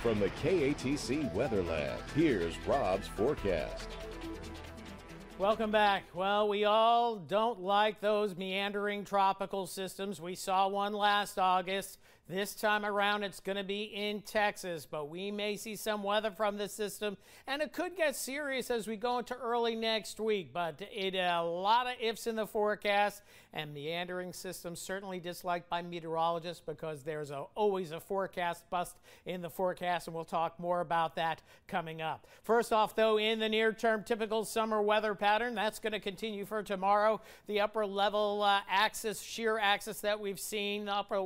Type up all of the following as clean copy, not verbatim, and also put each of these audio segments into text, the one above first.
From the KATC Weather Lab, here's Rob's forecast. Welcome back. Well, we all don't like those meandering tropical systems. We saw one last August. This time around, it's going to be in Texas, but we may see some weather from this system, and it could get serious as we go into early next week. But a lot of ifs in the forecast, and meandering systems certainly disliked by meteorologists because there's always a forecast bust in the forecast, and we'll talk more about that coming up. First off, though, in the near term, typical summer weather pattern, that's going to continue for tomorrow. The upper level axis, shear axis that we've seen, the upper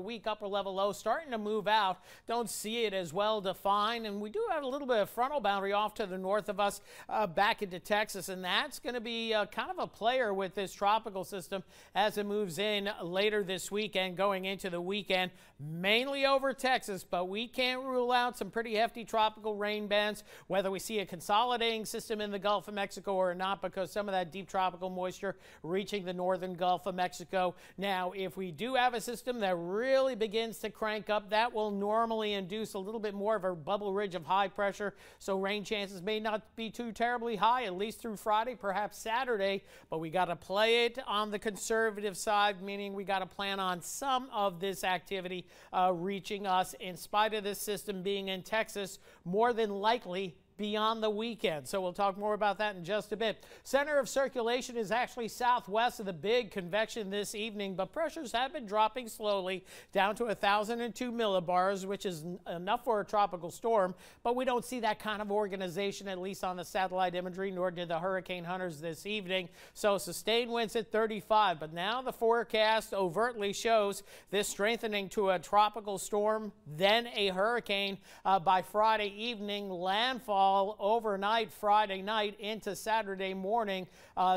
level low, starting to move out. Don't see it as well defined, and we do have a little bit of frontal boundary off to the north of us back into Texas, and that's going to be kind of a player with this tropical system as it moves in later this weekend, going into the weekend, mainly over Texas, but we can't rule out some pretty hefty tropical rain bands, whether we see a consolidating system in the Gulf of Mexico or not, because some of that deep tropical moisture reaching the northern Gulf of Mexico. Now, if we do have a system that really begins to crank up, that will normally induce a little bit more of a bubble ridge of high pressure, so rain chances may not be too terribly high, at least through Friday, perhaps Saturday, but we got to play it on the conservative side, meaning we got to plan on some of this activity reaching us in spite of this system being in Texas, more than likely beyond the weekend. So we'll talk more about that in just a bit. Center of circulation is actually southwest of the big convection this evening, but pressures have been dropping slowly down to 1,002 millibars, which is enough for a tropical storm, but we don't see that kind of organization, at least on the satellite imagery, nor did the hurricane hunters this evening. So sustained winds at 35, but now the forecast overtly shows this strengthening to a tropical storm, then a hurricane by Friday evening, landfall overnight Friday night into Saturday morning.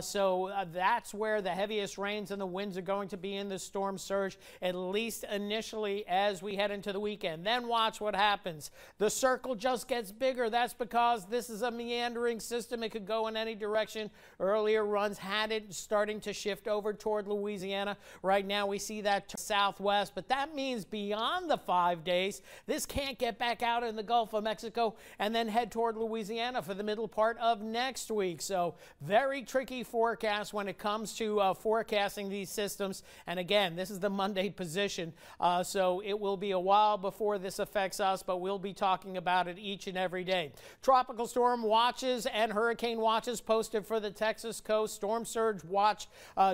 So that's where the heaviest rains and the winds are going to be in the storm surge, at least initially as we head into the weekend. Then watch what happens. The circle just gets bigger. That's because this is a meandering system. It could go in any direction. Earlier runs had it starting to shift over toward Louisiana. Right now we see that to southwest, but that means beyond the 5 days, this can't get back out in the Gulf of Mexico and then head toward Louisiana for the middle part of next week. So very tricky forecast when it comes to forecasting these systems. And again, this is the Monday position. So it will be a while before this affects us, but we'll be talking about it each and every day. Tropical storm watches and hurricane watches posted for the Texas coast. Storm surge watch,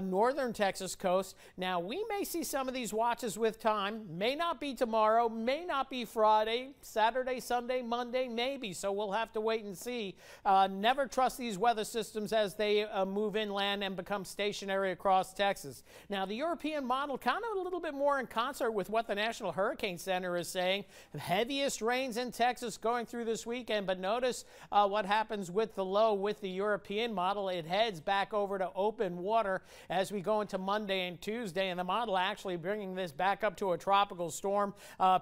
northern Texas coast. Now we may see some of these watches with time. May not be tomorrow, may not be Friday, Saturday, Sunday, Monday, maybe. So we'll have to wait and see. Never trust these weather systems as they move inland and become stationary across Texas. Now, the European model kind of a little bit more in concert with what the National Hurricane Center is saying. The heaviest rains in Texas going through this weekend, but notice what happens with the low with the European model. It heads back over to open water as we go into Monday and Tuesday, and the model actually bringing this back up to a tropical storm,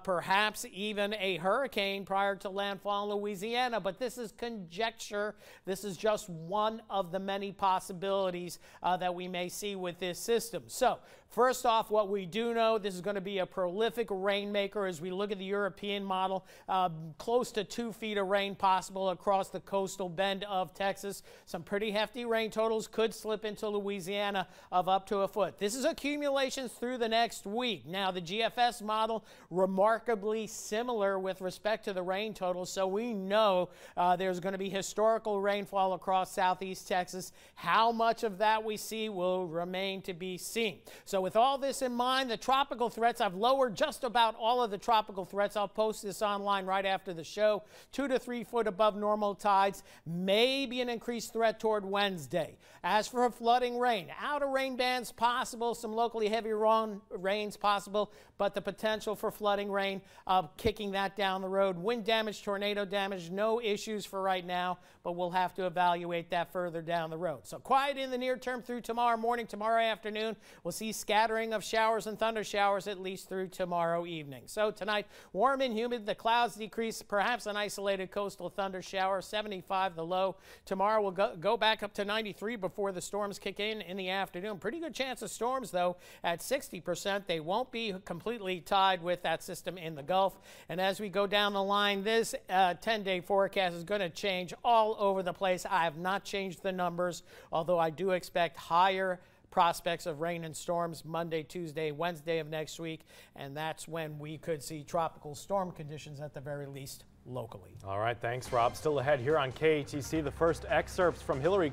perhaps even a hurricane prior to landfall in Louisiana. But this is conjecture. This is just one of the many possibilities that we may see with this system. So first off, what we do know, this is going to be a prolific rainmaker as we look at the European model. Close to 2 feet of rain possible across the coastal bend of Texas. Some pretty hefty rain totals could slip into Louisiana of up to a foot. This is accumulations through the next week. Now, the GFS model, remarkably similar with respect to the rain totals, so we know there's going to be historical rainfall across southeast Texas. How much of that we see will remain to be seen. So with all this in mind, the tropical threats, I've lowered just about all of the tropical threats. I'll post this online right after the show. 2 to 3 foot above normal tides, maybe an increased threat toward Wednesday. As for flooding rain, outer rain bands possible, some locally heavy rains possible, but the potential for flooding rain, kicking that down the road. Wind damage, tornado damage, no issues for right now, but we'll have to evaluate that further down the road. So quiet in the near term through tomorrow morning, tomorrow afternoon. We'll see scattering of showers and thunder showers at least through tomorrow evening. So tonight, warm and humid. The clouds decrease, perhaps an isolated coastal thunder shower, 75 the low. Tomorrow we'll go back up to 93 before the storms kick in the afternoon. Pretty good chance of storms, though, at 60%. They won't be completely tied with that system in the Gulf. And as we go down the line, this 10-day forecast is going to change all over the place. I have not changed the numbers, although I do expect higher prospects of rain and storms Monday, Tuesday, Wednesday of next week, and that's when we could see tropical storm conditions at the very least locally. All right, thanks, Rob. Still ahead here on KATC, the first excerpts from Hillary